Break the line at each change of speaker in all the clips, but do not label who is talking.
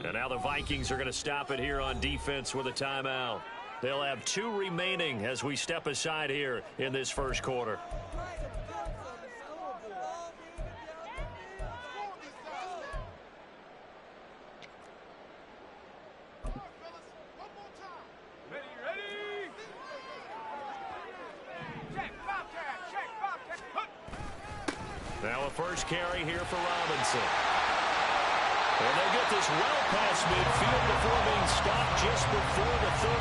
And now the Vikings are going to stop it here on defense with a timeout. They'll have 2 remaining as we step aside here in this first quarter. Now a first carry here for Robinson. And they get this well past midfield before being stopped just before the 35.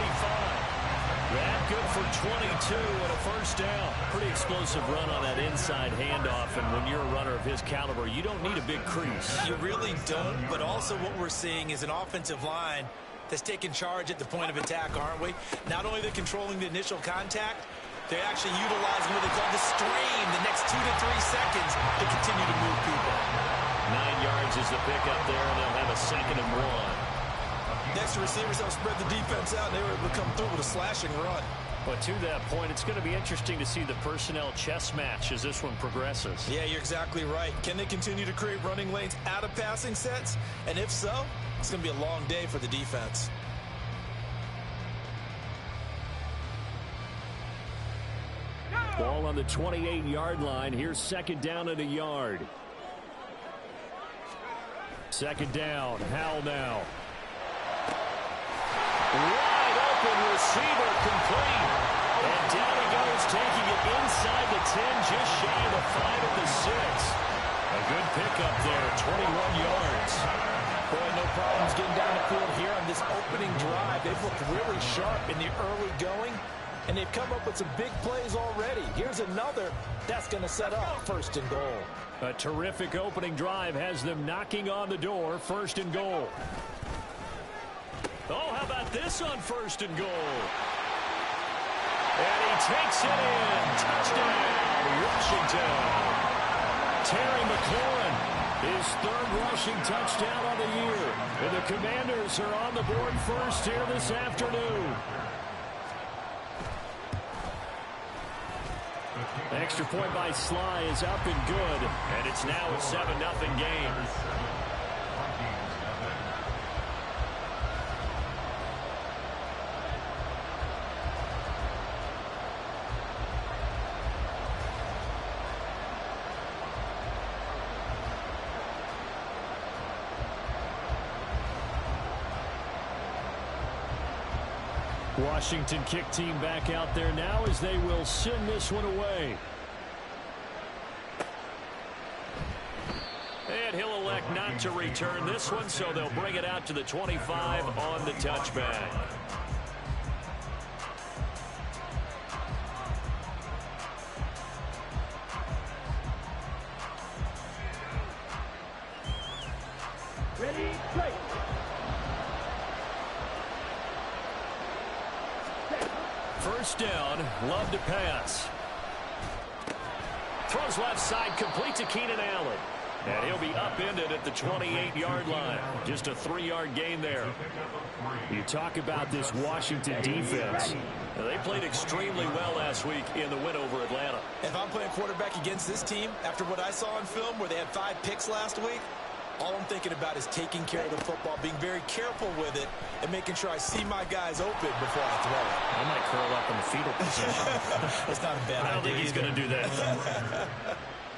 That good for 22 and a first down. Pretty explosive run on that inside handoff, and when you're a runner of his caliber, you don't need a big crease.
You really don't, but also what we're seeing is an offensive line that's taking charge at the point of attack, aren't we? Not only they're controlling the initial contact, they're actually utilizing what they call the stream the next 2 to 3 seconds to continue to move people.
9 yards is the pickup there, and they'll have a 2nd and 1.
Next, the receivers help spread the defense out, and they were able to come through with a slashing run.
But to that point, it's going to be interesting to see the personnel chess match as this one progresses.
Yeah, you're exactly right. Can they continue to create running lanes out of passing sets? And if so, it's going to be a long day for the defense.
Ball on the 28-yard line. Here's 2nd down and a yard. 2nd down. Howell now. Wide open receiver complete. And down he goes, taking it inside the 10, just shy of the 5 at the 6. A good pickup there, 21 yards.
Boy, no problems getting down the field here on this opening drive. They've looked really sharp in the early going, and they've come up with some big plays already. Here's another that's going to set up 1st and goal.
A terrific opening drive has them knocking on the door, 1st and goal. Oh, how about this on 1st and goal? And he takes it in. Touchdown, Washington. Terry McLaurin, his 3rd rushing touchdown on the year. And the Commanders are on the board first here this afternoon. Extra point by Sly is up and good. And it's now a 7-0 game. Washington kick team back out there now as they will send this one away. And he'll elect not to return this one, so they'll bring it out to the 25 on the touchback.
Ready, play.
First down, Love to pass. Throws left side, complete to Keenan Allen. And he'll be upended at the 28-yard line. Just a 3-yard gain there. You talk about this Washington defense. They played extremely well last week in the win over Atlanta.
If I'm playing quarterback against this team, after what I saw on film where they had 5 picks last week, all I'm thinking about is taking care of the football, being very careful with it, and making sure I see my guys open before I throw it.
I might curl up in the fetal position.
That's not a bad idea.
I don't think he's going to do that.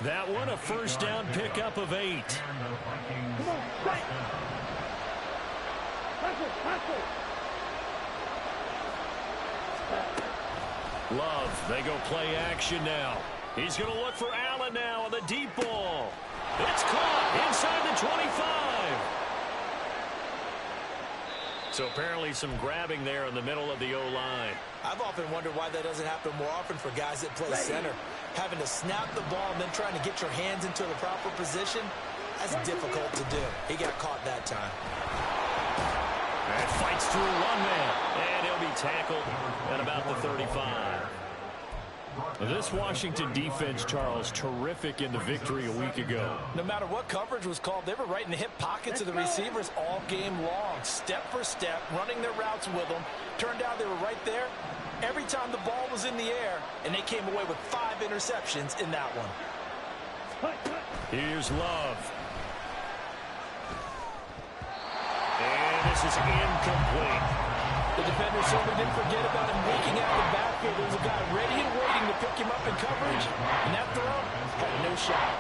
That one, a first down pickup of 8.
Come on, right.
Love, they go play action now. He's going to look for Allen now on the deep ball. It's caught inside the 25. So apparently some grabbing there in the middle of the O-line.
I've often wondered why that doesn't happen more often for guys that play center. Having to snap the ball and then trying to get your hands into the proper position, that's difficult to do. He got caught that time.
And fights through one man. And he'll be tackled at about the 35. This Washington defense, Charles, terrific in the victory a week ago.
No matter what coverage was called, they were right in the hip pockets of the receivers all game long. Step for step, running their routes with them. Turned out they were right there every time the ball was in the air, and they came away with 5 interceptions in that one.
Here's Love. this is incomplete.
The defender certainly didn't forget about him leaking out the backfield. There was a guy ready and waiting to pick him up in coverage, and that throw had no shot.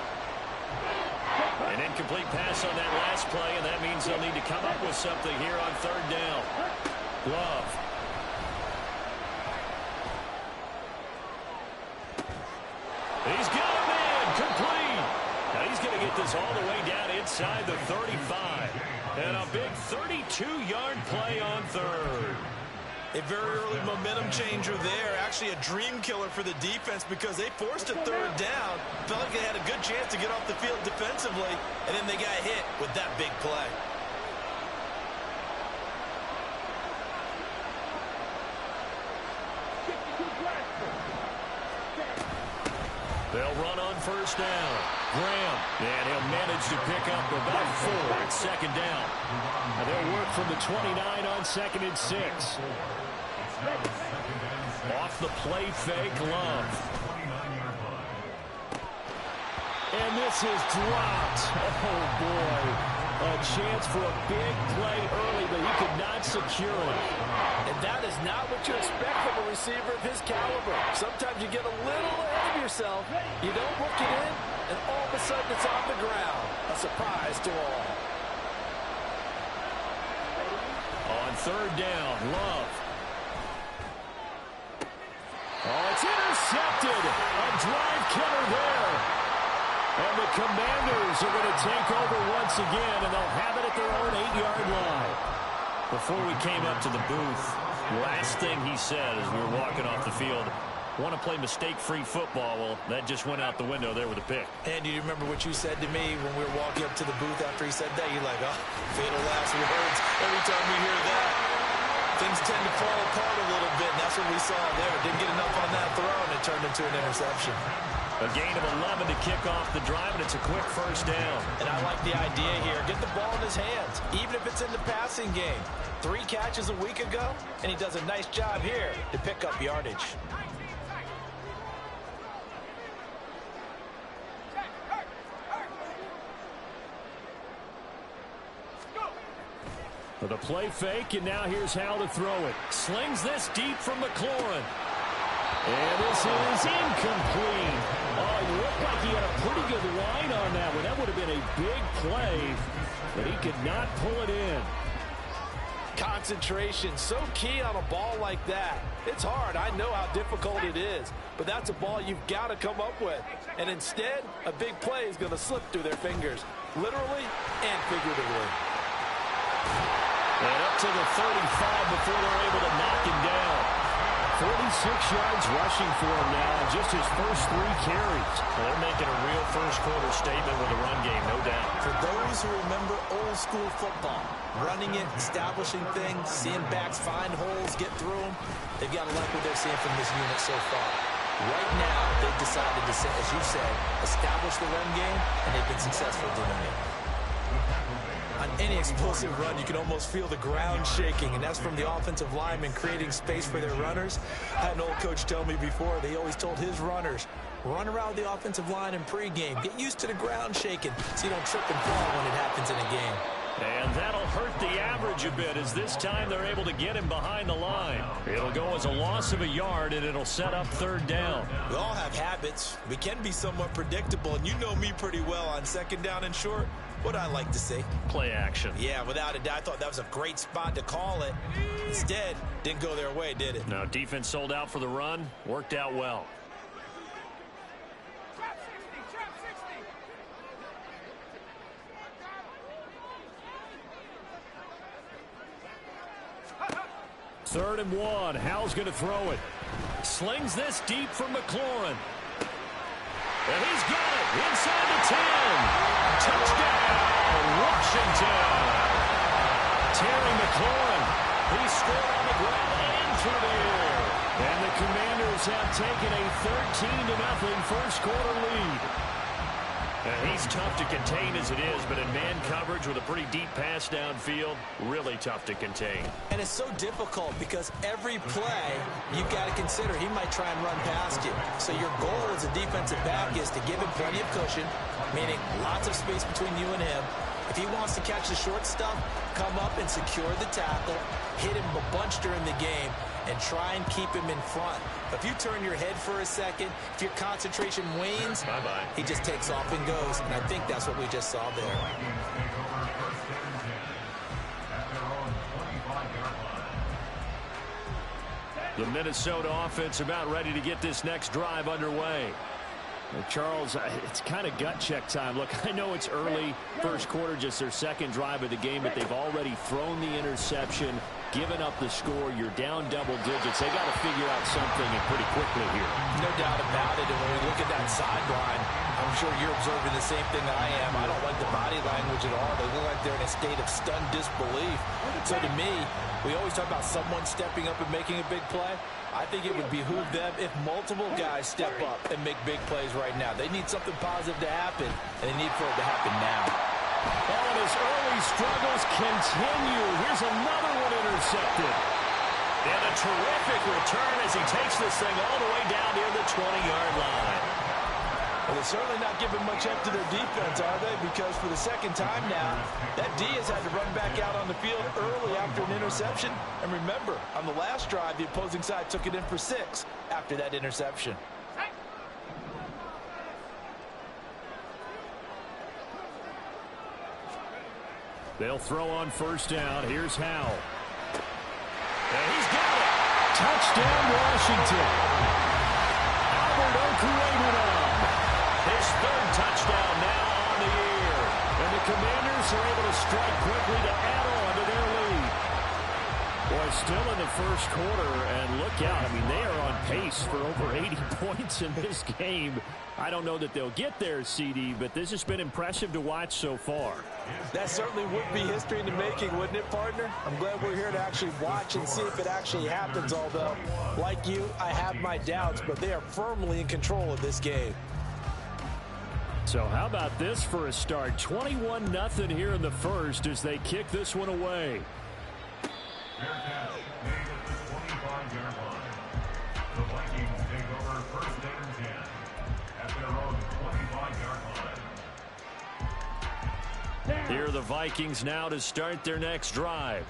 An incomplete pass on that last play, and that means they'll need to come up with something here on third down. Love. He's got him in. Complete. Now he's going to get this all the way down inside the 35. And a big 32-yard play on third.
A very early momentum changer there. Actually a dream killer for the defense because they forced a third down. Felt like they had a good chance to get off the field defensively, and then they got hit with that big play.
They'll run on first down. Graham, and he'll manage to pick up about 4 at second down. And they'll work from the 29 on 2nd and 6. Off the play fake, Love. And this is dropped. Oh, boy. A chance for a big play early, but he could not secure it.
And that is not what you expect from a receiver of his caliber. Sometimes you get a little ahead of yourself. You don't look it in, and all of a sudden it's on the ground. A surprise to all.
On third down, Love. Oh, it's intercepted. A drive killer there. And the Commanders are going to take over once again, and they'll have it at their own 8-yard line. Before we came up to the booth, last thing he said as we were walking off the field, want to play mistake-free football. Well, that just went out the window there with a pick.
And do you remember what you said to me when we were walking up to the booth after he said that? You're like, oh, fatal last words. Every time we hear that, things tend to fall apart a little bit, and that's what we saw there. Didn't get enough on that throw, and it turned into an interception.
A gain of 11 to kick off the drive, and it's a quick first down.
And I like the idea here. Get the ball in his hands, even if it's in the passing game. 3 catches a week ago, and he does a nice job here to pick up yardage.
The play fake, and now here's how to throw it. Slings this deep from McLaurin. And this is incomplete. Oh, it looked like he had a pretty good line on that one. That would have been a big play, but he could not pull it in.
Concentration, so key on a ball like that. It's hard. I know how difficult it is, but that's a ball you've got to come up with. And instead, a big play is going to slip through their fingers, literally and figuratively.
And up to the 35 before they're able to knock him down. 46 yards rushing for him now in just his first 3 carries. Well, they're making a real first-quarter statement with the run game, no doubt.
For those who remember old-school football, running it, establishing things, seeing backs find holes, get through them, they've got to like what they're seeing from this unit so far. Right now, they've decided to, as you said, establish the run game, and they've been successful doing it. On any explosive run, you can almost feel the ground shaking, and that's from the offensive linemen creating space for their runners. I had an old coach tell me before, they always told his runners, run around the offensive line in pregame. Get used to the ground shaking so you don't trip and fall when it happens in a game.
And that'll hurt the average a bit as this time they're able to get him behind the line. It'll go as a loss of a yard, and it'll set up third down.
We all have habits. We can be somewhat predictable, and you know me pretty well on second down and short. What I like to see?
Play action.
Yeah, without a doubt. I thought that was a great spot to call it. Instead, didn't go their way, did it?
No, defense sold out for the run. Worked out well. Third and 1. Howell's going to throw it. Slings this deep from McLaurin. And he's got it inside the 10. Touchdown, Washington. Terry McLaurin. He scored on the ground and through the air. And the Commanders have taken a 13-0 first-quarter lead. And he's tough to contain as it is, but in man coverage with a pretty deep pass downfield, really tough to contain.
And it's so difficult because every play you've got to consider he might try and run past you. So your goal as a defensive back is to give him plenty of cushion, meaning lots of space between you and him, If he wants to catch the short stuff, come up and secure the tackle, hit him a bunch during the game, and try and keep him in front. But if you turn your head for a second, if your concentration wanes,
bye-bye,
he just takes off and goes. And I think that's what we just saw there.
The Minnesota offense about ready to get this next drive underway.
Well, Charles, it's kind of gut check time. Look, I know it's early, first quarter, just their second drive of the game, but they've already thrown the interception, given up the score. You're down double digits. They got to figure out something and pretty quickly here.
No doubt about it. And when we look at that sideline, I'm sure you're observing the same thing that I am. I don't like the body language at all. They look like they're in a state of stunned disbelief. So to me, we always talk about someone stepping up and making a big play. I think it would behoove them if multiple guys step up and make big plays right now. They need something positive to happen, and they need for it to happen now.
And his early struggles continue. Here's another one intercepted.
And a terrific return as he takes this thing all the way down near the 20-yard line.
Well, they're certainly not giving much up to their defense, are they? Because for the second time now, that D has had to run back out on the field early after an interception. And remember, on the last drive, the opposing side took it in for 6 after that interception.
They'll throw on first down. Here's Howell.
And he's got it.
Touchdown, Washington. Albert Okwuegbunam.
His third touchdown now on the year.
And the Commanders are able to strike quickly to add on to their lead. Boy, still in the first quarter, and look out. I mean, they are on pace for over 80 points in this game. I don't know that they'll get there, CD, but this has been impressive to watch so far.
That certainly would be history in the making, wouldn't it, partner? I'm glad we're here to actually watch and see if it actually happens, although, like you, I have my doubts, but they are firmly in control of this game.
So how about this for a start? 21-0 here in the first as they kick this one away.
The Vikings take over first and 10 at their own 25-yard line.
Here are the Vikings now to start their next drive.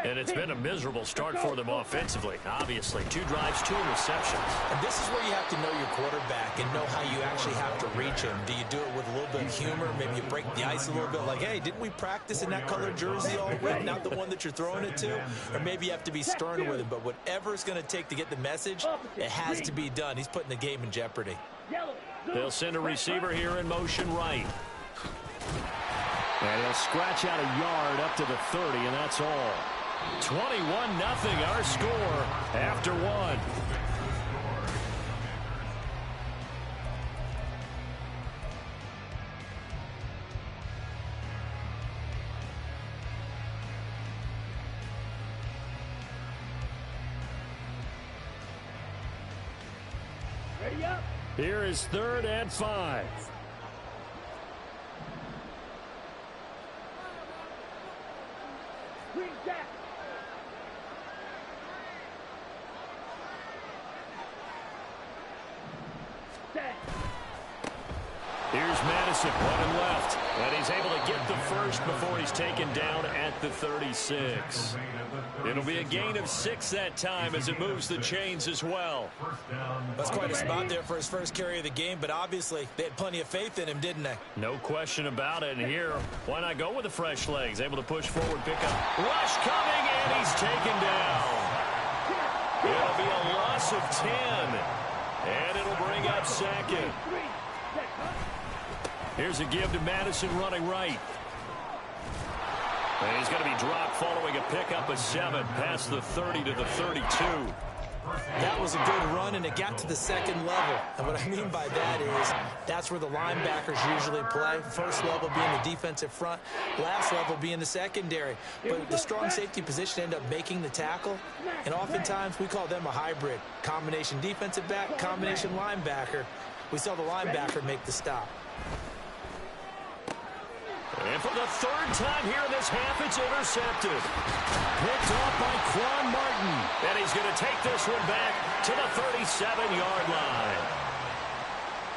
And it's been a miserable start for them offensively. Obviously, 2 drives, 2 interceptions.
And this is where you have to know your quarterback and know how you actually have to reach him. Do you do it with a little bit of humor? Maybe you break the ice a little bit like, hey, didn't we practice in that colored jersey all week, not the one that you're throwing it to? Or maybe you have to be stern with him. But whatever it's going to take to get the message, it has to be done. He's putting the game in jeopardy.
They'll send a receiver here in motion right.
And he'll scratch out a yard up to the 30, and that's all.
21-0 our score after 1.
Ready up.
Here is 3rd and 5.
Green jack. Set.
Here's Madison, 1 left. And he's able to get the first before he's taken down at the 36. It'll be a gain of 6 that time as it moves the chains as well.
That's quite a spot there for his first carry of the game, but obviously they had plenty of faith in him, didn't they?
No question about it. And here, why not go with the fresh legs? Able to push forward, pick up. Rush coming, and he's taken down. It'll be a loss of 10. And it'll bring up 2nd. Here's a give to Madison running right. And he's going to be dropped following a pickup of 7 past the 30 to the 32.
That was a good run, and it got to the 2nd level. And what I mean by that is that's where the linebackers usually play. First level being the defensive front, last level being the secondary. But the strong safety position ended up making the tackle, and oftentimes we call them a hybrid. Combination defensive back, combination linebacker. We saw the linebacker make the stop.
And for the 3rd time here in this half, it's intercepted. Picked off by Quan Martin. And he's going to take this one back to the 37-yard line.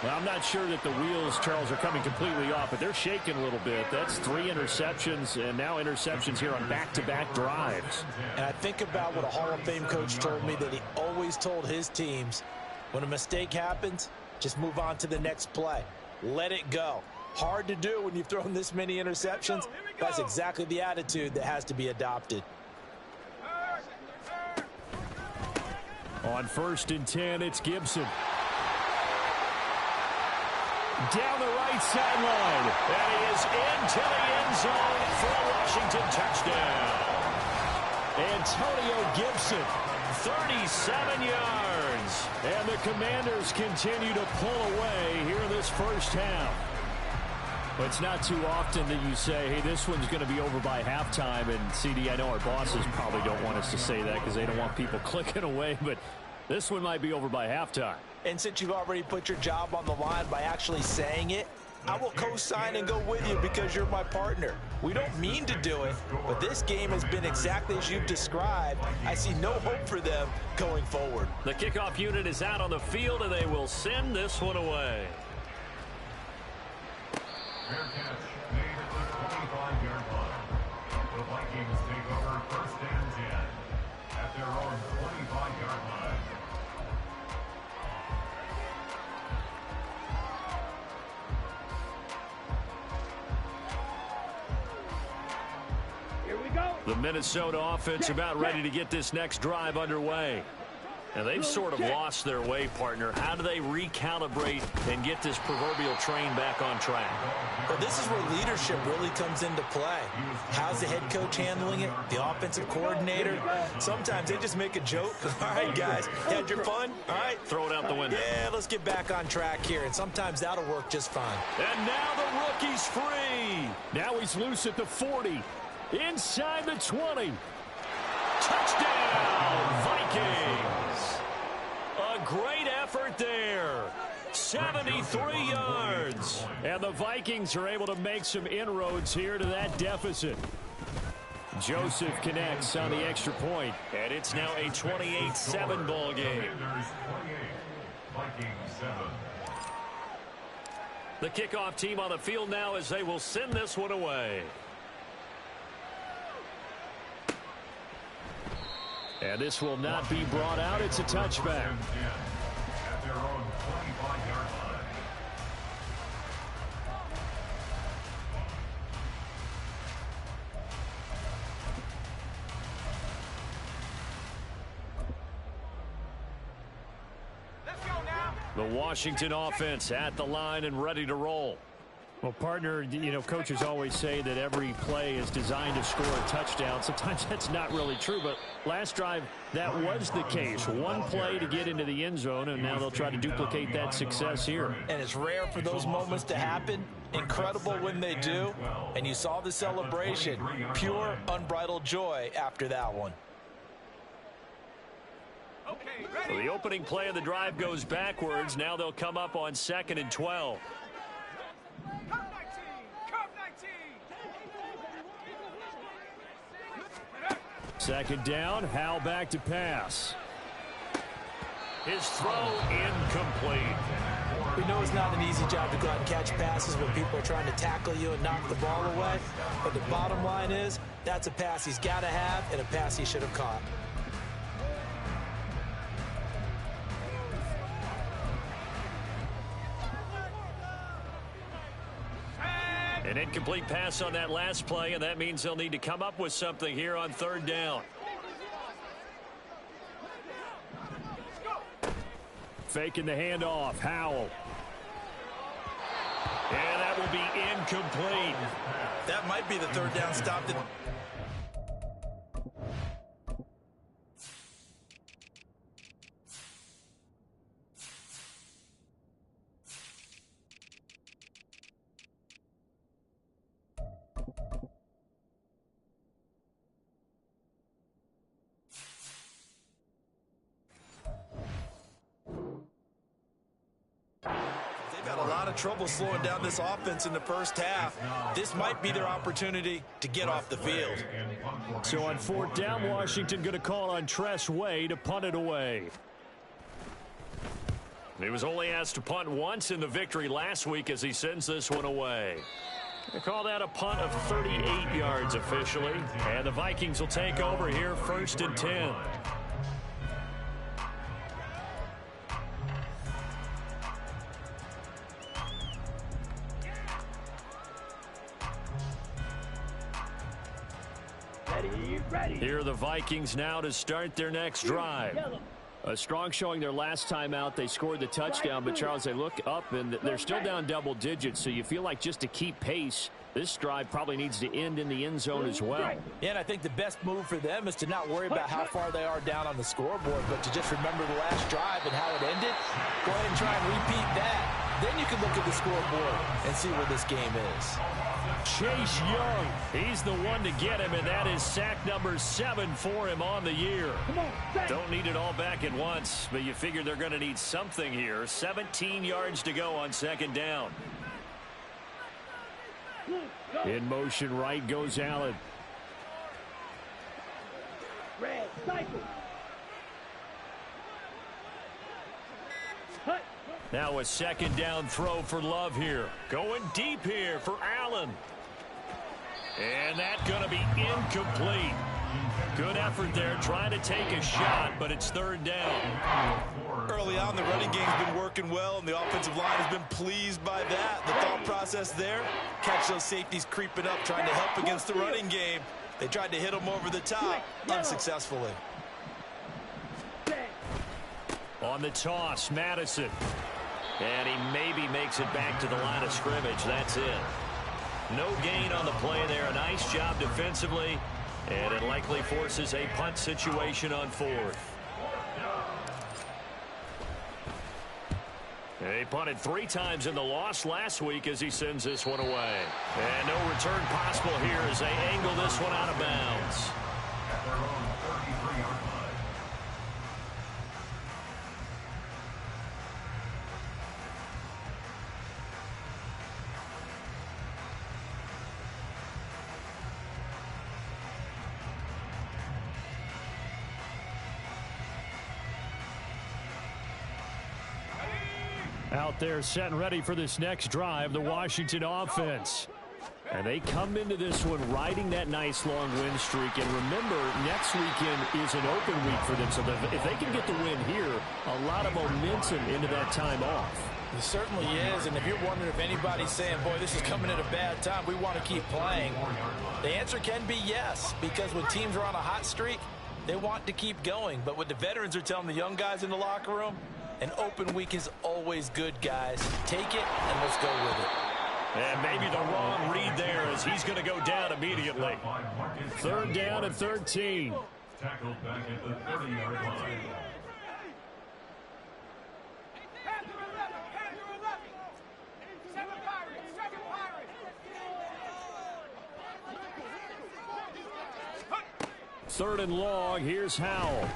Well, I'm not sure that the wheels, Charles, are coming completely off, but they're shaking a little bit. That's 3 interceptions, and now interceptions here on back-to-back drives.
And I think about what a Hall of Fame coach told me, that he always told his teams, when a mistake happens, just move on to the next play. Let it go. Hard to do when you've thrown this many interceptions. That's exactly the attitude that has to be adopted.
On 1st and 10, it's Gibson. Down the right sideline.
And he is into the end zone for a Washington touchdown.
Antonio Gibson,
37 yards.
and the Commanders continue to pull away here in this first half. But it's not too often that you say, hey, this one's going to be over by halftime. And, CD, I know our bosses probably don't want us to say that because they don't want people clicking away, but this one might be over by halftime.
And since you've already put your job on the line by actually saying it, I will co-sign and go with you because you're my partner. We don't mean to do it, but this game has been exactly as you've described. I see no hope for them going forward.
The kickoff unit is out on the field, and they will send this one away.
Fair catch made at the 25-yard line. The Vikings take over 1st and 10 at their own 25-yard line.
The Minnesota offense about ready to get this next drive underway. And they've sort of lost their way, partner. How do they recalibrate and get this proverbial train back on track?
Well, this is where leadership really comes into play. How's the head coach handling it? The offensive coordinator? Sometimes they just make a joke. All right, guys, had your fun? All right.
Throw it out the window.
Yeah, let's get back on track here, and sometimes that'll work just fine.
And now the rookie's free.
Now he's loose at the 40. Inside the 20.
Touchdown, Vikings. A great effort there. 73 yards.
And the Vikings are able to make some inroads here to that deficit. Joseph connects on the extra point.
And it's now a 28-7 ball game.
Commanders 28, Vikings 7.
The kickoff team on the field now as they will send this one away.
And this will not be brought out. It's a touchback.
At their own 25-yard line.
The Washington offense at the line and ready to roll.
Well, partner, you know, coaches always say that every play is designed to score a touchdown. Sometimes that's not really true, but last drive, that was the case. One play to get into the end zone, and now they'll try to duplicate that success here.
And it's rare for those moments to happen. Incredible when they do. And you saw the celebration. Pure, unbridled joy after that one.
So the opening play of the drive goes backwards. Now they'll come up on 2nd and 12.
Second down, Howell back to pass.
His throw incomplete.
We know it's not an easy job to go out and catch passes when people are trying to tackle you and knock the ball away. But the bottom line is, that's a pass he's got to have and a pass he should have caught.
An incomplete pass on that last play, and that means they'll need to come up with something here on 3rd down.
Faking the handoff, Howell.
And that will be incomplete.
That might be the 3rd down stop that... trouble slowing down this offense in the first half. This might be their opportunity to get off the field.
So on 4th down, Washington going to call on Tress Way to punt it away.
He was only asked to punt once in the victory last week as he sends this one away. They call that a punt of 38 yards officially. And the Vikings will take over here 1st and 10.
Ready.
Here are the Vikings now to start their next drive.
A strong showing their last time out. They scored the touchdown, but Charles, they look up and they're still down double digits, so you feel like just to keep pace, this drive probably needs to end in the end zone as well.
Yeah, and I think the best move for them is to not worry about how far they are down on the scoreboard, but to just remember the last drive and how it ended. Go ahead and try and repeat that. Then you can look at the scoreboard and see where this game is.
Chase Young, he's the one to get him, and that is sack number 7 for him on the year. Don't need it all back at once, but you figure they're going to need something here. 17 yards to go on 2nd down.
In motion right goes Allen.
Red, cycle.
Now a 2nd down throw for Love here. Going deep here for Allen. And that's going to be incomplete. Good effort there trying to take a shot, but it's 3rd down.
Early on, the running game's been working well, and the offensive line has been pleased by that. The thought process there, catch those safeties creeping up, trying to help against the running game. They tried to hit them over the top, unsuccessfully.
On the toss, Madison. And he maybe makes it back to the line of scrimmage. That's it. No gain on the play there. A nice job defensively. And it likely forces a punt situation on 4th. He punted 3 times in the loss last week as he sends this one away. And no return possible here as they angle this one out of bounds.
At their own 33-yard line.
Out there set and ready for this next drive, the Washington offense. And they come into this one riding that nice long win streak. And remember, next weekend is an open week for them. So if they can get the win here, a lot of momentum into that time off.
It certainly is, and if you're wondering if anybody's saying, boy, this is coming at a bad time, we want to keep playing, the answer can be yes, because when teams are on a hot streak, they want to keep going. But what the veterans are telling the young guys in the locker room, an open week is always good, guys. Take it, and let's go with it.
And maybe the wrong read there as he's going to go down immediately.
3rd down and 13.
Tackled back at the 30-yard line.
Third and long, here's Howell.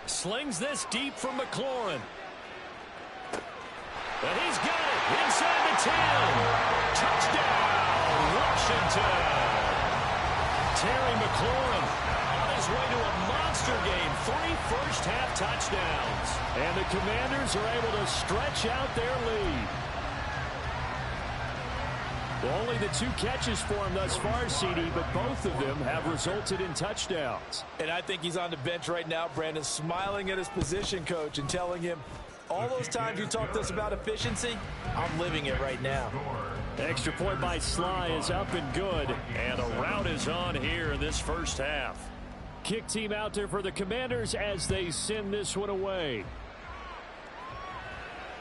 Slings this deep from McLaurin. And he's got it inside the 10. Touchdown, Washington. Terry McLaurin on his way to a monster game. 3 first-half touchdowns.
And the Commanders are able to stretch out their lead. Only the 2 catches for him thus far, CD, but both of them have resulted in touchdowns.
And I think he's on the bench right now, Brandon, smiling at his position coach and telling him, all those times you talked to us about efficiency, I'm living it right now.
Extra point by Sly is up and good.
And a rout is on here in this first half.
Kick team out there for the Commanders as they send this one away.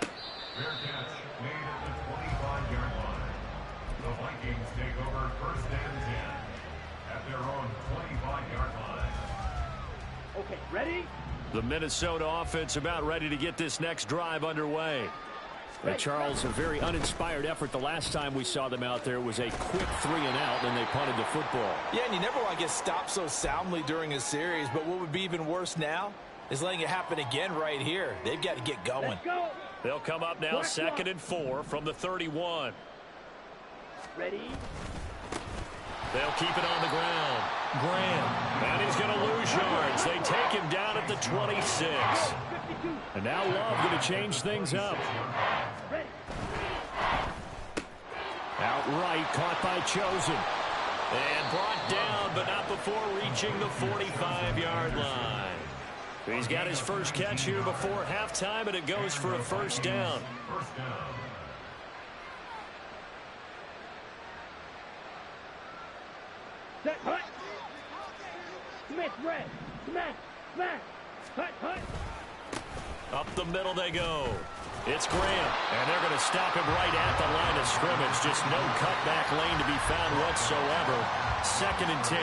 Fair catch made at the 25-yard line. The Vikings take over 1st and 10 at their own 25-yard line.
Okay, ready?
The Minnesota offense about ready to get this next drive underway.
And Charles, a very uninspired effort the last time we saw them out there. It was a quick 3 and out, and they punted the football.
Yeah, and you never want to get stopped so soundly during a series, but what would be even worse now is letting it happen again right here. They've got to get going.
Let's go.
They'll come up now 2nd and 4 from the 31.
Ready?
They'll keep it on the ground. Graham. And he's going to lose yards. They take him down at the 26.
And now Love going to change things up. Outright caught by Chosen.
And brought down, but not before reaching the 45-yard line. He's got his first catch here before halftime, and it goes for a first down.
Set, hut. Smith, red. Smash, smash. Hut, hut.
Up the middle they go. It's Graham, and they're going to stop him right at the line of scrimmage. Just no cutback lane to be found whatsoever. 2nd and 10.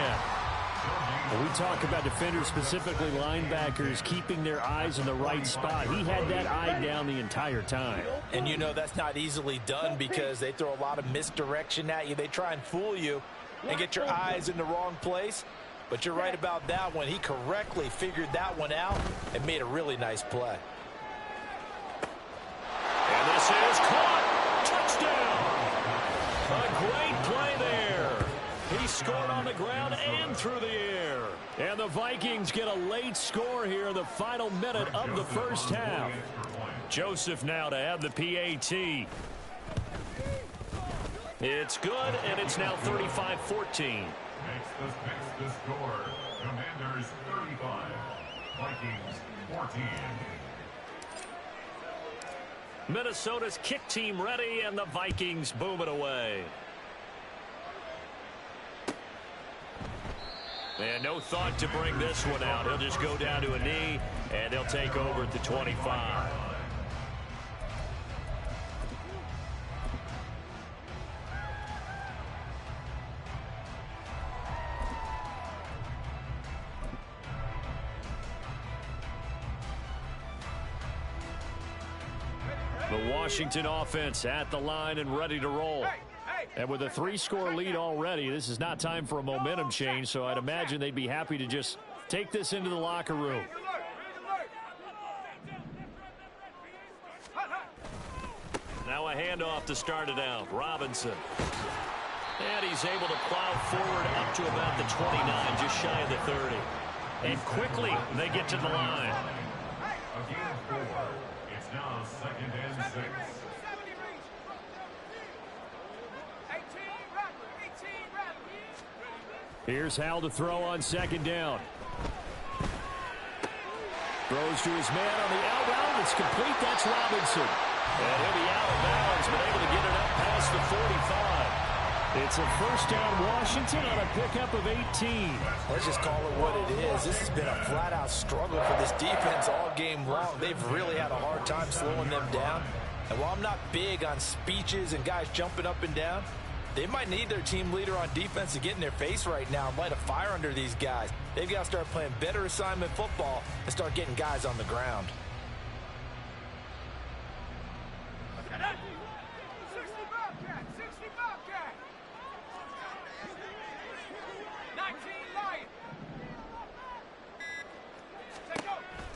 When we talk about defenders, specifically linebackers, keeping their eyes in the right spot. He had that eye down the entire time.
And you know that's not easily done because they throw a lot of misdirection at you. They try and fool you and get your eyes in the wrong place. But you're right about that one. He correctly figured that one out and made a really nice play.
And this is caught. Touchdown. A great play there. He scored on the ground and through the air.
And the Vikings get a late score here in the final minute of the first half.
Joseph now to have the PAT. It's good, and it's now 35-14.
Makes the score. Commanders 35. Vikings 14.
Minnesota's kick team ready, and the Vikings boom it away. And no thought to bring this one out. He'll just go down to a knee, and they'll take over at the 25.
The Washington offense at the line and ready to roll. And with a 3-score lead already, this is not time for a momentum change, so I'd imagine they'd be happy to just take this into the locker room.
Now a handoff to start it out. Robinson. And he's able to plow forward up to about the 29, just shy of the 30. And quickly they get to the line.
Again, 4. It's now 2nd and 6.
Here's Hal to throw on 2nd down. Throws to his man on the out route. It's complete. That's Robinson.
And he'll be out of bounds, but able to get it up past the 45.
It's a first down Washington on a pickup of 18.
Let's just call it what it is. This has been a flat-out struggle for this defense all game long. They've really had a hard time slowing them down. And while I'm not big on speeches and guys jumping up and down, they might need their team leader on defense to get in their face right now and light a fire under these guys. They've got to start playing better assignment football and start getting guys on the ground.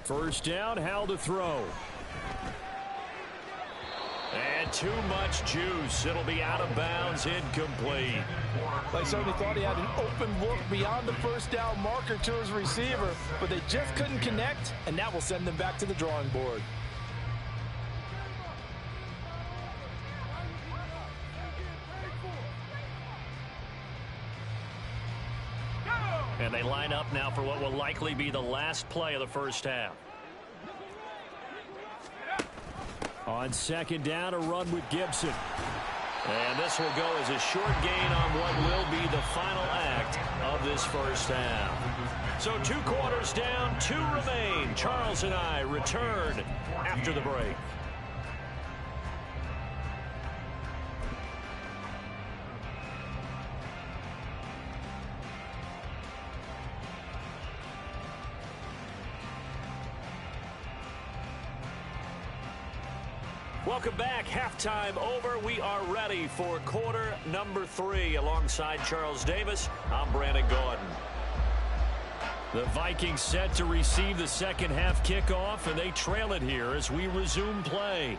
First down, Hal to throw.
And too much juice. It'll be out of bounds, incomplete.
They certainly thought he had an open look beyond the first down marker to his receiver, but they just couldn't connect, and that will send them back to the drawing board.
And they line up now for what will likely be the last play of the first half.
On 2nd down, a run with Gibson.
And this will go as a short gain on what will be the final act of this first half. So 2 quarters down, 2 remain. Charles and I return after the break. Welcome back. Halftime over. We are ready for quarter number 3. Alongside Charles Davis, I'm Brandon Gordon.
The Vikings set to receive the second half kickoff, and they trail it here as we resume play.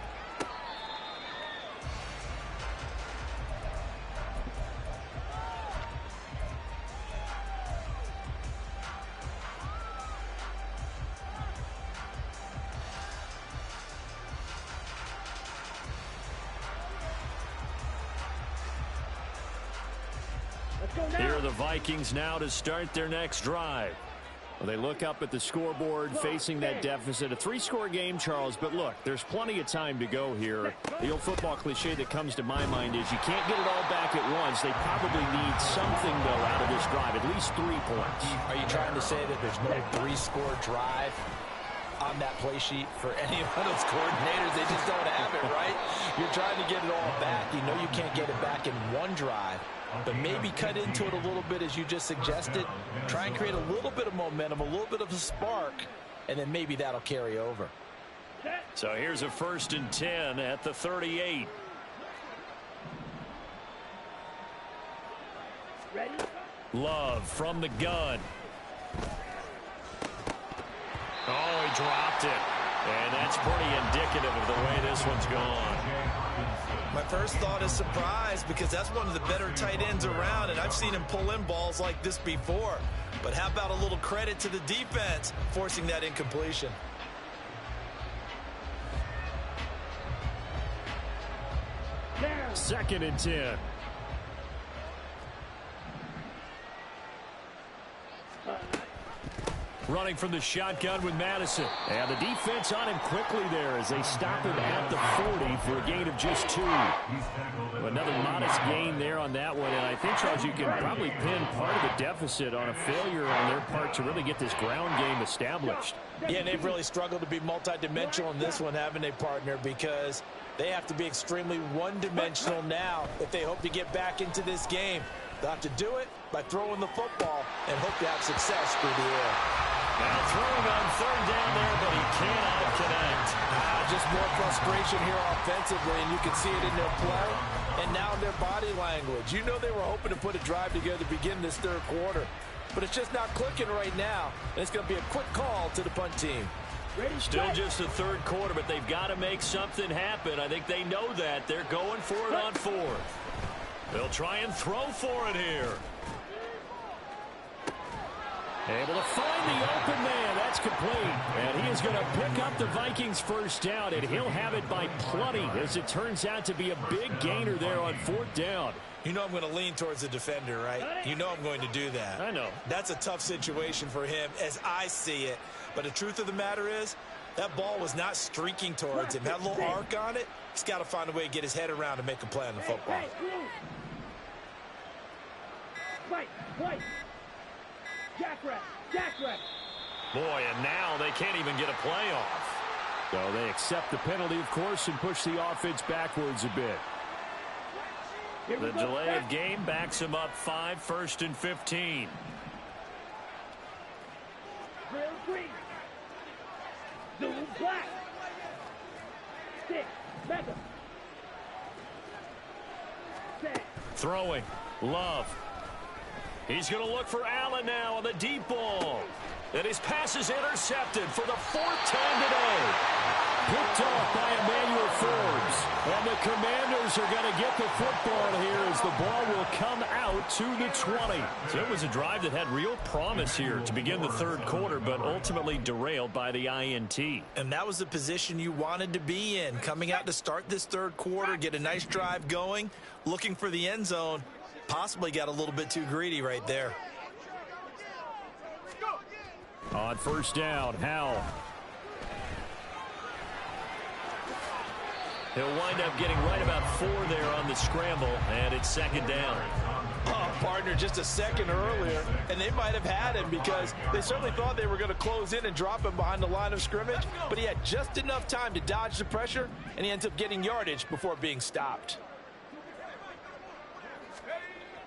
Here are the Vikings now to start their next drive. Well, they look up at the scoreboard facing that deficit. A 3-score game, Charles, but look, there's plenty of time to go here. The old football cliche that comes to my mind is you can't get it all back at once. They probably need something, though, out of this drive, at least 3 points.
Are you trying to say that there's no 3-score drive on that play sheet for any of those coordinators? They just don't have it, right? You're trying to get it all back. You know you can't get it back in one drive. But maybe cut into it a little bit, as you just suggested. Try and create a little bit of momentum, a little bit of a spark, and then maybe that'll carry over.
So here's a 1st and 10 at the 38.
Ready?
Love from the gun. Oh, he dropped it. And that's pretty indicative of the way this one's gone.
My first thought is surprise, because that's one of the better tight ends around, and I've seen him pull in balls like this before. But how about a little credit to the defense forcing that incompletion?
Down.
2nd and 10. Running from the shotgun with Madison. And the defense on him quickly there as they stop him at the 40 for a gain of just 2. Another modest gain there on that one. And I think, Charles, you can probably pin part of the deficit on a failure on their part to really get this ground game established.
Yeah, and they've really struggled to be multidimensional in this one, haven't they, partner? Because they have to be extremely one-dimensional now if they hope to get back into this game. They'll have to do it by throwing the football and hope to have success through the air.
Now throwing on 3rd down there, but he cannot connect.
Just more frustration here offensively, and you can see it in their play and now in their body language. You know they were hoping to put a drive together to begin this 3rd quarter, but it's just not clicking right now, and it's going to be a quick call to the punt team.
Still just the 3rd quarter, but they've got to make something happen. I think they know that. They're going for it on 4th. They'll try and throw for it here. Able to find the open man. That's complete. And he is going to pick up the Vikings' 1st down, and he'll have it by plenty, as it turns out to be a big gainer there on 4th down.
You know I'm going to lean towards the defender, right? You know I'm going to do that.
I know.
That's a tough situation for him as I see it. But the truth of the matter is, that ball was not streaking towards him. That little arc on it, he's got to find a way to get his head around and make a play on the football.
White. Jackrabbit.
Boy, and now they can't even get a play off. So they accept the penalty, of course, and push the offense backwards a bit. The delay of game backs him up 5, 1st and 15.
Drill green. Zoom black. Stick. Mega. Set.
Throwing. Love. He's going to look for Allen now on the deep ball. And his pass is intercepted for the 4th time today. Picked off by Emmanuel Forbes. And the Commanders are going to get the football here as the ball will come out to the 20. So it was a drive that had real promise here to begin the 3rd quarter, but ultimately derailed by the INT.
And that was the position you wanted to be in. Coming out to start this 3rd quarter, get a nice drive going, looking for the end zone. Possibly got a little bit too greedy right there.
On 1st down, Howell. He'll wind up getting right about 4 there on the scramble, and it's 2nd down.
Oh, partner, just a second earlier, and they might have had him because they certainly thought they were going to close in and drop him behind the line of scrimmage, but he had just enough time to dodge the pressure, and he ends up getting yardage before being stopped.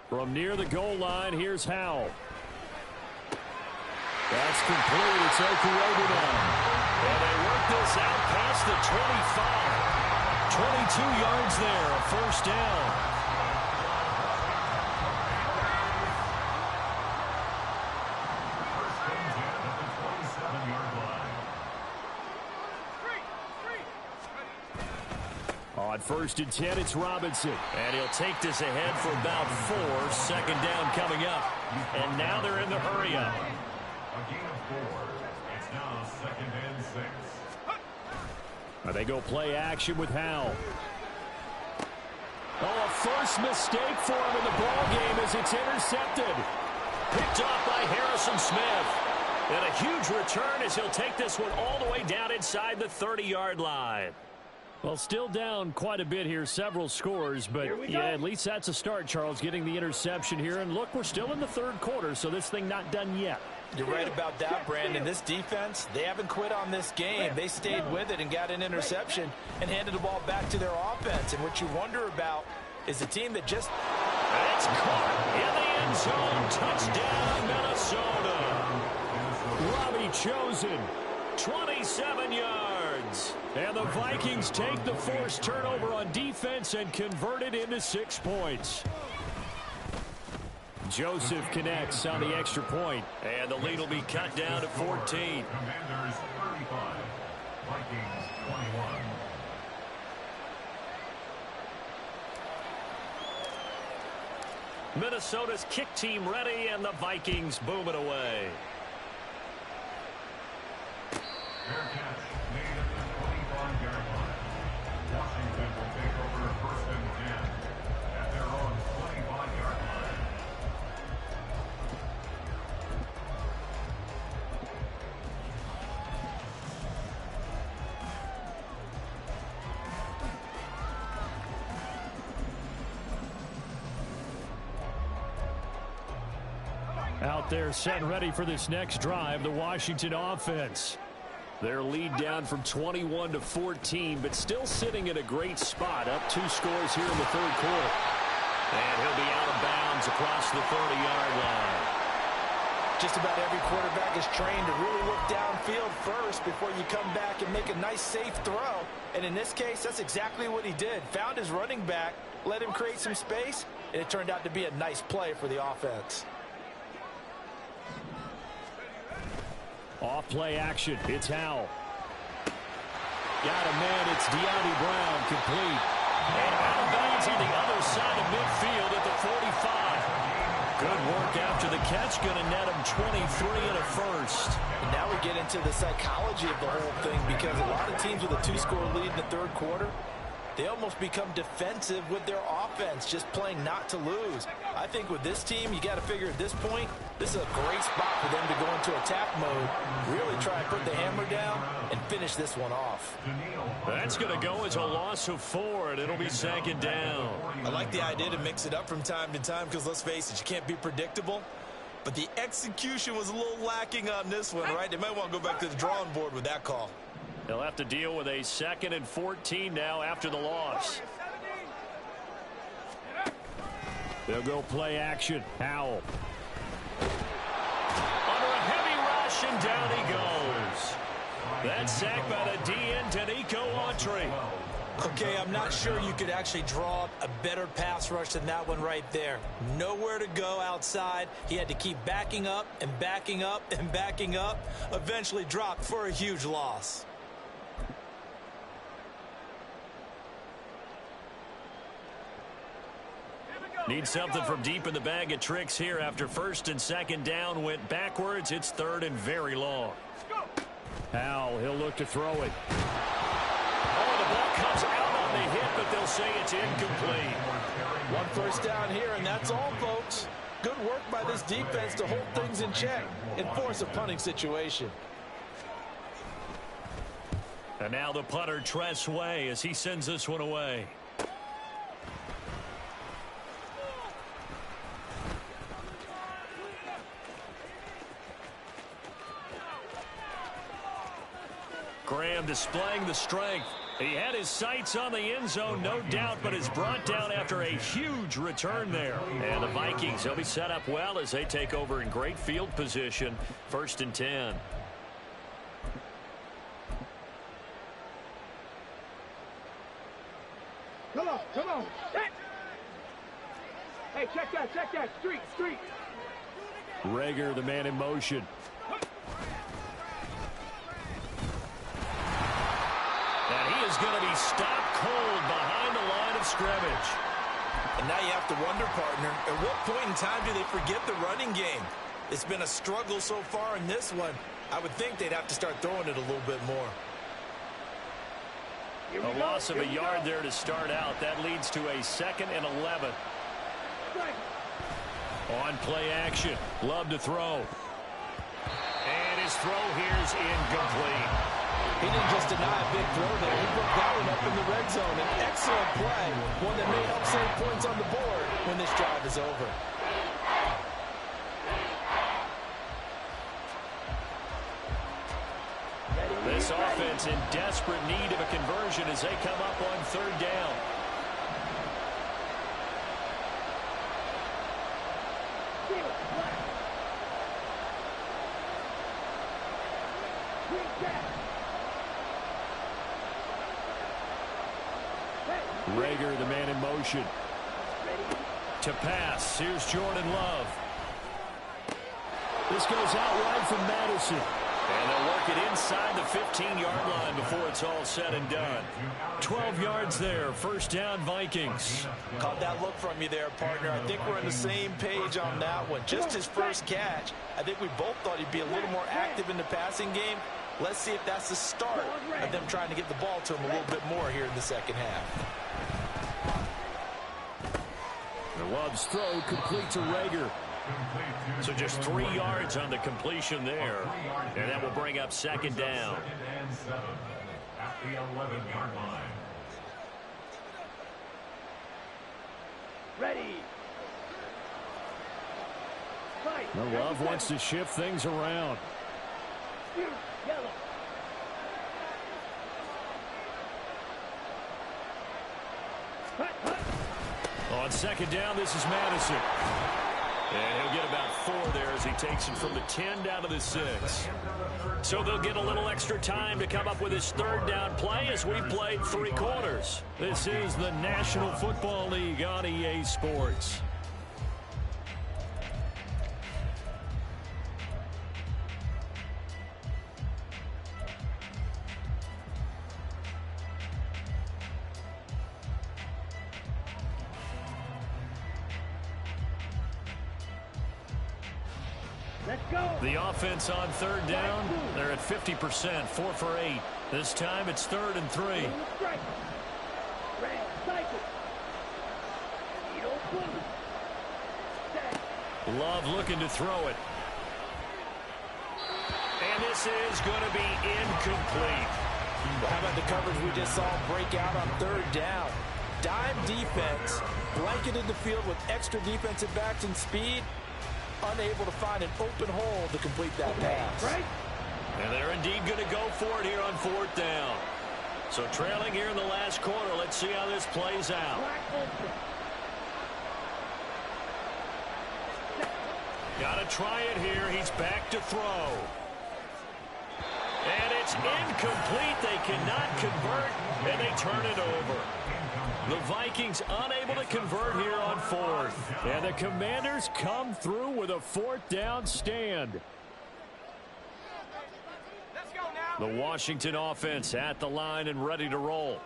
From near the goal line, here's Howell. That's complete. It's Okurobu now. And they work this out past the 25. 22 yards there, a 1st down.
First and 10 at the 27-yard line.
On 1st and 10, it's Robinson. And he'll take this ahead for about 4. 2nd down coming up. And now they're in the hurry-up.
A gain of 4. It's now 2nd and 6.
They go play action with Howell. Oh, a first mistake for him in the ball game as as it's intercepted.
Picked off by Harrison Smith. And a huge return as he'll take this one all the way down inside the 30-yard line.
Well, still down quite a bit here, several scores, but yeah, at least that's a start, Charles, getting the interception here. And look, we're still in the third quarter, so this thing not done yet.
You're right about that, Brandon. This defense, they haven't quit on this game. They stayed with it and got an interception and handed the ball back to their offense. And what you wonder about is the team that just...
It's caught in the end zone. Touchdown, Minnesota.
Robbie Chosen, 27 yards. And the Vikings take the forced turnover on defense and convert it into 6 points. Joseph connects on the extra point.
And the lead will be cut down to 14.
Commanders 35, Vikings 21.
Minnesota's kick team ready, and the Vikings boom it away.
Fair catch made at the 25-yard line. Washington will take over 1st and 10 at their own 25-yard line.
Out there set ready for this next drive, the Washington offense. Their lead down from 21 to 14, but still sitting in a great spot, up 2 scores here in the third quarter.
And he'll be out of bounds across the 30-yard line.
Just about every quarterback is trained to really look downfield first before you come back and make a nice, safe throw. And in this case, that's exactly what he did. Found his running back, let him create some space, and it turned out to be a nice play for the offense.
Off play action. It's Howell. Got a man. It's De'Ami Brown. Complete.
And out of bounds on the other side of midfield at the 45. Good work after the catch. Going to net him 23 and a first.
And now we get into the psychology of the whole thing, because a lot of teams with a 2-score lead in the third quarter, they almost become defensive with their offense, just playing not to lose. I think with this team, you got to figure at this point, this is a great spot for them to go into attack mode, really try and put the hammer down and finish this one off.
That's going to go as a loss of 4, and it'll be 2nd down.
I like the idea to mix it up from time to time because, let's face it, you can't be predictable. But the execution was a little lacking on this one, right? They might want to go back to the drawing board with that call.
They'll have to deal with a 2nd and 14 now after the loss. They'll go play action. Howell.
Under a heavy rush, and down he goes. That's sacked by the DN, Danico Autry.
Okay, I'm not sure you could actually draw up a better pass rush than that one right there. Nowhere to go outside. He had to keep backing up and backing up and backing up. Eventually dropped for a huge loss.
Need something from deep in the bag of tricks here after 1st and 2nd down went backwards. It's 3rd and very long.
Howell, he'll look to throw it.
Oh, the ball comes out on the hit, but they'll say it's incomplete.
1 first down here, and that's all, folks. Good work by this defense to hold things in check and force a punting situation.
And now the punter, Tress Way, as he sends this one away. Graham displaying the strength. He had his sights on the end zone, no doubt, but is brought down after a huge return there. And the Vikings, they'll be set up well as they take over in great field position. 1st and 10.
Come on. Set. Hey, check that. Street.
Rager, the man in motion.
And he is going to be stopped cold behind the line of scrimmage.
And now you have to wonder, partner, at what point in time do they forget the running game? It's been a struggle so far in this one. I would think they'd have to start throwing it a little bit more.
A loss of a yard there to start out. That leads to a 2nd and 11. On play action. Love to throw. And his throw here's incomplete.
He didn't just deny a big throw there. He broke that one up in the red zone. An excellent play. One that may help save points on the board when this drive is over.
This offense in desperate need of a conversion as they come up on third down. Rager, the man in motion. To pass. Here's Jordan Love. This goes out wide from Madison. And they'll work it inside the 15-yard line before it's all said and done. 12 yards there. First down, Vikings.
Caught that look from you there, partner. I think we're on the same page on that one. Just his first catch. I think we both thought he'd be a little more active in the passing game. Let's see if that's the start of them trying to get the ball to him a little bit more here in the second half.
Love's throw complete to Rager. So just 3 yards on the completion there. And that will bring up second down.
And 7 at the 11-yard line.
Ready. Fight.
Well, Love wants to shift things around.
Yellow.
On second down, this is Madison. And he'll get about 4 there as he takes it from the 10 down to the 6. So they'll get a little extra time to come up with his third down play as we've played 3 quarters. This is the National Football League on EA Sports. The offense on third down, they're at 50%, 4 for 8. This time it's 3rd and 3. Love looking to throw it. And this is going to be incomplete.
How about the coverage we just saw break out on third down? Dime defense, blanketed the field with extra defensive backs and speed. Unable to find an open hole to complete that pass.
And they're indeed going to go for it here on 4th down. So trailing here in the last quarter. Let's see how this plays out. Got to try it here. He's back to throw. And it's incomplete. They cannot convert, and they turn it over. The Vikings unable to convert here on 4th. And the Commanders come through with a 4th down stand. The Washington offense at the line and ready to roll.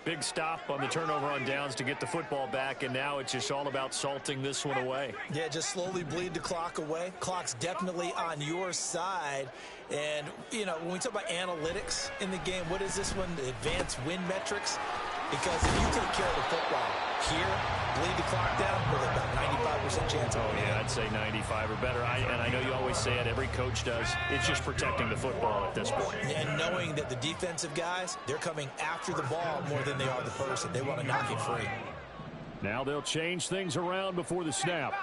Big stop on the turnover on downs to get the football back, and now it's just all about salting this one away.
Yeah, just slowly bleed the clock away. Clock's definitely on your side. And, you know, when we talk about analytics in the game, what is this one? The advanced win metrics? Because if you take care of the football here, bleed the clock down, with about 95% chance of winning.
Yeah, I'd say 95 or better. And I know you always say it, every coach does. It's just protecting the football at this point.
And knowing that the defensive guys, they're coming after the ball more than they are the person. They want to knock it free.
Now they'll change things around before the snap.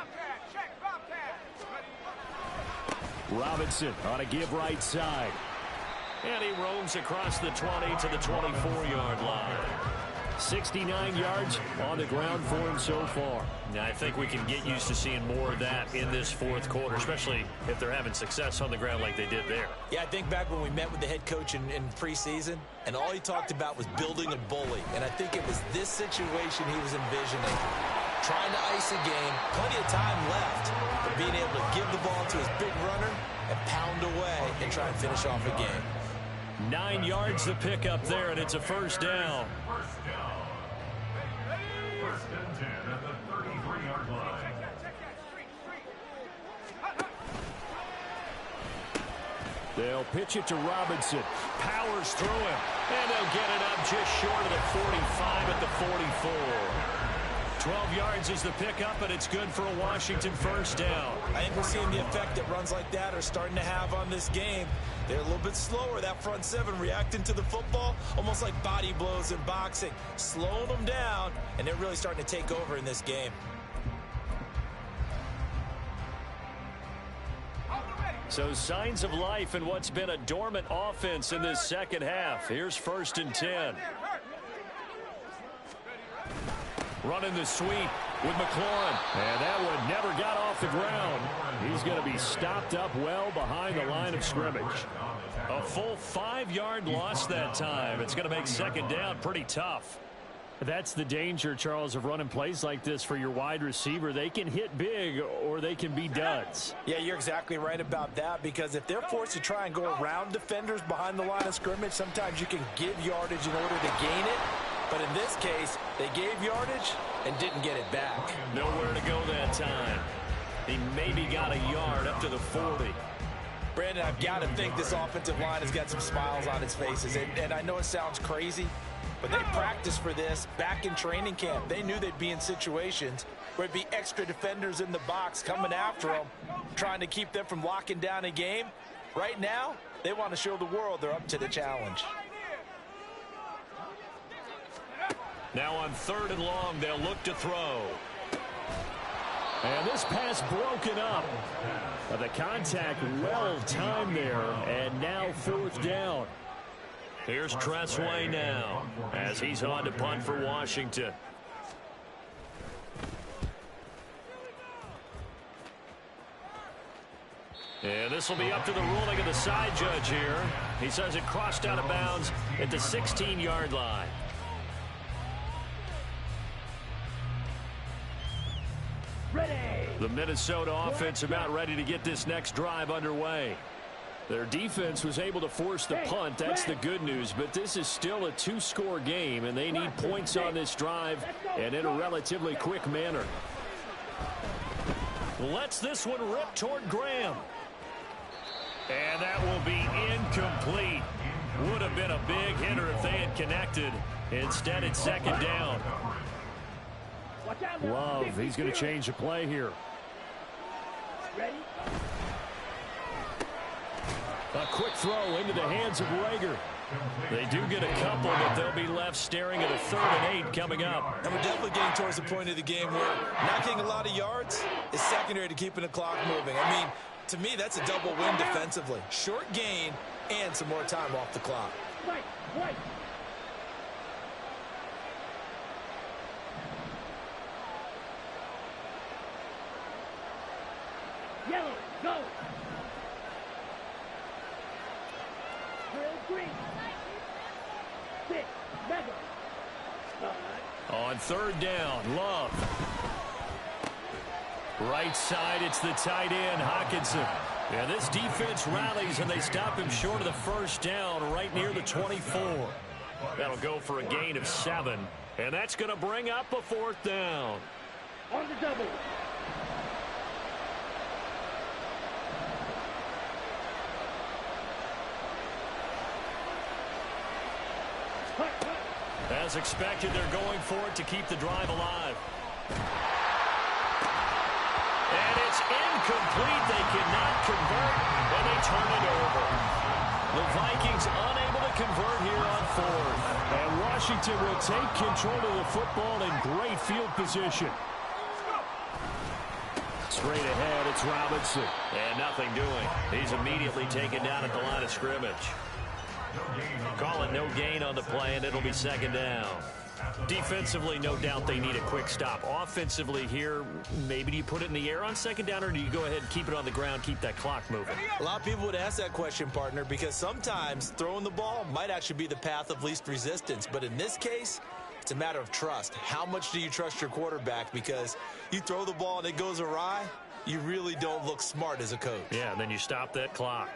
Robinson on a give right side. And he roams across the 20 to the 24-yard line. 69 yards on the ground for him so far. Now, I think we can get used to seeing more of that in this 4th quarter, especially if they're having success on the ground like they did there.
Yeah, I think back when we met with the head coach in preseason, and all he talked about was building a bully. And I think it was this situation he was envisioning. Trying to ice a game, plenty of time left, but being able to give the ball to his big runner and pound away and try and finish off a game.
9 yards to pick up there, and it's a 1st down.
First and 10 at the 33-yard line.
They'll pitch it to Robinson. Powers through him. And they'll get it up just short of the 45 at the 44.
12 yards is the pickup, and it's good for a Washington first down.
I think we're seeing the effect that runs like that are starting to have on this game. They're a little bit slower, that front seven, reacting to the football, almost like body blows in boxing, slowing them down, and they're really starting to take over in this game.
So signs of life in what's been a dormant offense in this second half. Here's 1st and 10. Running the sweep with McLaurin. And that one never got off the ground. He's going to be stopped up well behind the line of scrimmage. A full 5-yard loss that time. It's going to make second down pretty tough.
That's the danger, Charles, of running plays like this for your wide receiver. They can hit big or they can be duds.
Yeah, you're exactly right about that, because if they're forced to try and go around defenders behind the line of scrimmage, sometimes you can give yardage in order to gain it. But in this case, they gave yardage and didn't get it back.
Nowhere to go that time. He maybe got a yard up to the 40.
Brandon, I've got to think this offensive line has got some smiles on its faces. And I know it sounds crazy, but they practiced for this back in training camp. They knew they'd be in situations where there'd be extra defenders in the box coming after them, trying to keep them from locking down a game. Right now, they want to show the world they're up to the challenge.
Now on 3rd and long, they'll look to throw.
And this pass broken up. The contact well timed there, and now 4th down.
Here's Tressway now as he's on to punt for Washington. And this will be up to the ruling of the side judge here. He says it crossed out of bounds at the 16-yard line. The Minnesota offense about ready to get this next drive underway.
Their defense was able to force the punt. That's the good news. But this is still a 2-score game, and they need points on this drive and in a relatively quick manner.
Lets this one rip toward Graham. And that will be incomplete. Would have been a big hitter if they had connected. Instead, it's 2nd down.
Love, he's going to change the play here.
A quick throw into the hands of Rager. They do get a couple, but they'll be left staring at a 3rd and 8 coming up.
And we're definitely getting towards the point of the game where not getting a lot of yards is secondary to keeping the clock moving. I mean, to me, that's a double win defensively. Short gain and some more time off the clock.
Right. Yellow, go. Green. 6, mega.
On 3rd down, Love. Right side, it's the tight end, Hockenson. Yeah, this defense rallies, and they stop him short of the 1st down right near the 24. That'll go for a gain of 7, and that's going to bring up a 4th down.
On the double.
As expected, they're going for it to keep the drive alive. And it's incomplete. They cannot convert, and they turn it over. The Vikings unable to convert here on 4th.
And Washington will take control of the football in great field position.
Straight ahead, it's Robinson. And nothing doing. He's immediately taken down at the line of scrimmage. Call it no gain on the play, and it'll be 2nd down. Defensively, no doubt they need a quick stop. Offensively here, maybe do you put it in the air on 2nd down, or do you go ahead and keep it on the ground, keep that clock moving?
A lot of people would ask that question, partner, because sometimes throwing the ball might actually be the path of least resistance. But in this case, it's a matter of trust. How much do you trust your quarterback? Because you throw the ball and it goes awry, you really don't look smart as a coach.
Yeah, and then you stop that clock.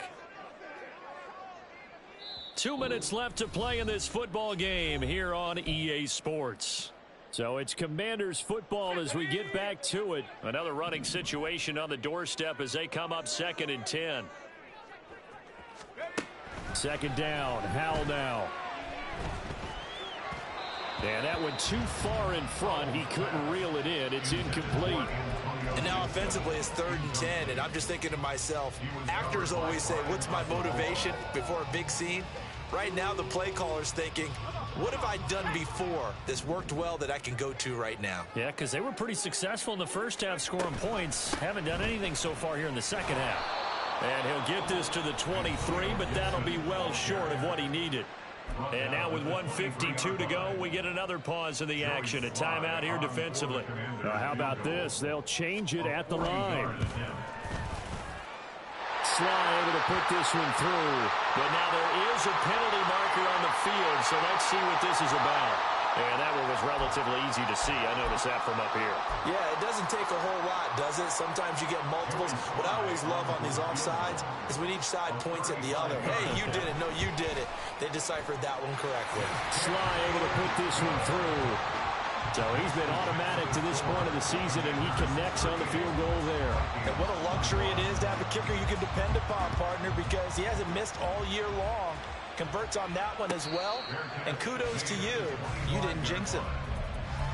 2 minutes left to play in this football game here on EA Sports.
So it's Commanders football as we get back to it.
Another running situation on the doorstep as they come up 2nd and 10.
2nd down, Howell now. And that went too far in front. He couldn't reel it in. It's incomplete.
And now offensively it's 3rd and 10, and I'm just thinking to myself, actors always say, what's my motivation before a big scene? Right now the play caller's thinking, what have I done before that's worked well that I can go to right now?
Yeah, because they were pretty successful in the first half scoring points. Haven't done anything so far here in the second half. And he'll get this to the 23, but that'll be well short of what he needed. And now with 1:52 to go, we get another pause in the action. A timeout here defensively. How about this? They'll change it at the line. Sly able to put this one through. But now there is a penalty marker on the field, so let's see what this is about. And that one was relatively easy to see. I noticed that from up here.
Yeah, it doesn't take a whole lot, does it? Sometimes you get multiples. What I always love on these offsides is when each side points at the other. Hey, you did it. No, you did it. They deciphered that one correctly.
Sly able to put this one through. So he's been automatic to this point of the season, and he connects on the field goal there.
And what a luxury it is to have a kicker you can depend upon, partner, because he hasn't missed all year long. Converts on that one as well. And kudos to you. You didn't jinx him.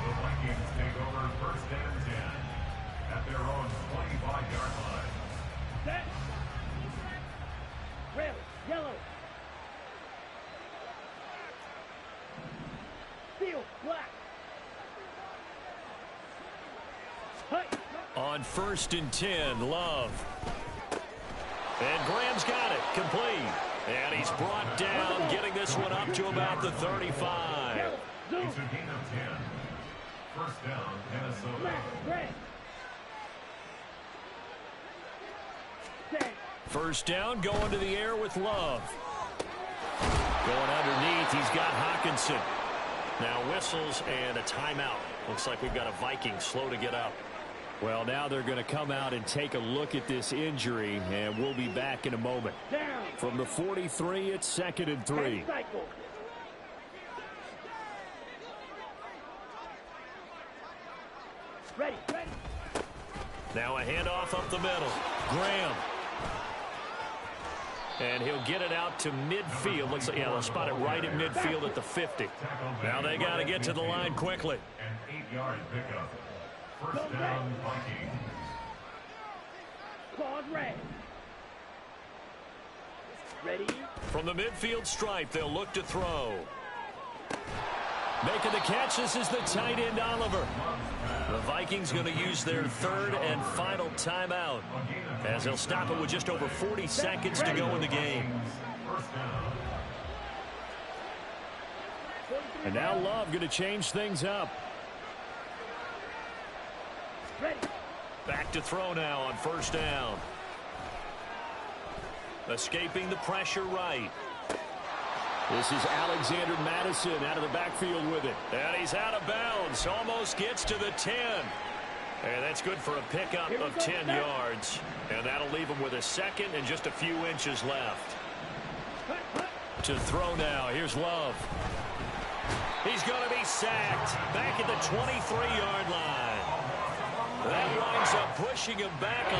The Vikings take over 1st and 10 at their own 25-yard line.
Set. Red, yellow. Field, black. Hut.
On 1st and 10, Love. And Graham's got it, complete. And he's brought down, getting this one up to about the 35.
It's a gain of 10. 1st down, Minnesota.
Black, red. Set.
1st down, going to the air with Love. Going underneath, he's got Hawkinson. Now whistles and a timeout. Looks like we've got a Viking slow to get up. Well, now they're going to come out and take a look at this injury, and we'll be back in a moment.
Down.
From the 43, it's 2nd and 3.
Cycle. Ready, ready.
Now a handoff up the middle. Graham. And he'll get it out to midfield. Looks like, yeah, they'll spot it right at midfield at the 50. Now they got to get to the line quickly.
An 8-yard pickup. 1st down, Vikings.
Claws red. Ready.
From the midfield stripe, they'll look to throw. Making the catch, this is the tight end, Oliver. The Vikings going to use their 3rd and final timeout, as they'll stop it with just over 40 seconds to go in the game. And now Love going to change things up.
Ready.
Back to throw now on 1st down. Escaping the pressure right. This is Alexander Madison out of the backfield with it. And he's out of bounds. Almost gets to the 10. And that's good for a pickup of 10 yards. And that'll leave him with a 2nd and just a few inches left. To throw now. Here's Love. He's going to be sacked. Back at the 23-yard line. That winds up pushing him back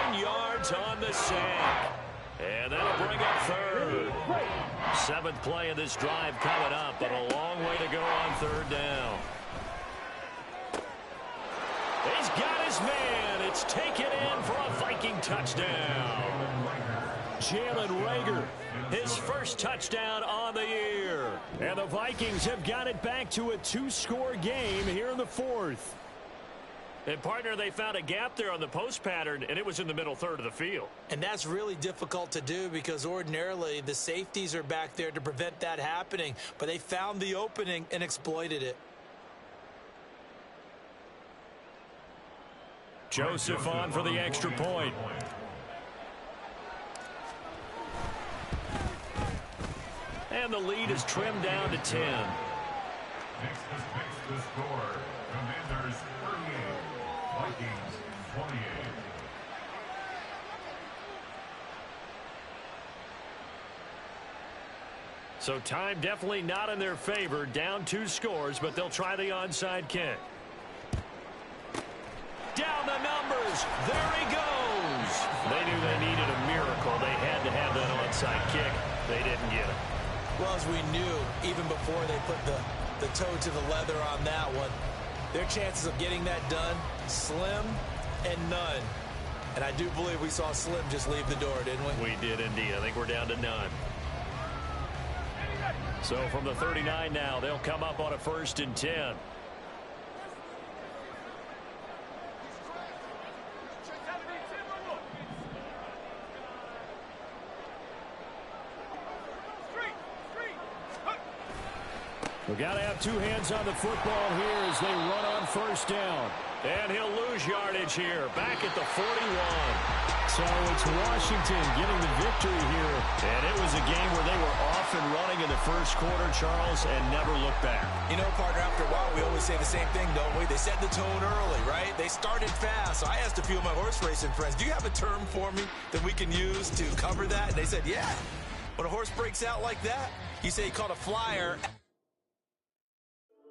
11 yards on the sack. And that'll bring up 3rd. 7th play of this drive coming up, but a long way to go on 3rd down. He's got his man. It's taken in for a Viking touchdown. Jalen Reagor, his 1st touchdown on the year. And the Vikings have got it back to a 2-score game here in the 4th. And, partner, they found a gap there on the post pattern, and it was in the middle 3rd of the field.
And that's really difficult to do because ordinarily the safeties are back there to prevent that happening. But they found the opening and exploited it.
Joseph on for the extra point. And the lead is trimmed down to 10.
Next to score. Commanders 38. Vikings 28.
So time definitely not in their favor. Down 2 scores, but they'll try the onside kick. Down the numbers. There he goes. They knew they needed a miracle. They had to have that onside kick. They didn't get it.
Well, as we knew, even before they put the the toe to the leather on that one. Their chances of getting that done, slim and none. And I do believe we saw Slim just leave the door, didn't we?
We did indeed. I think we're down to none. So from the 39 now, they'll come up on a 1st and 10. We've got to have two hands on the football here as they run on 1st down. And he'll lose yardage here, back at the 41.
So it's Washington getting the victory here.
And it was a game where they were off and running in the 1st quarter, Charles, and never looked back.
You know, partner, after a while, we always say the same thing, don't we? They set the tone early, right? They started fast. So I asked a few of my horse racing friends, do you have a term for me that we can use to cover that? And they said, yeah. When a horse breaks out like that, you say he caught a flyer.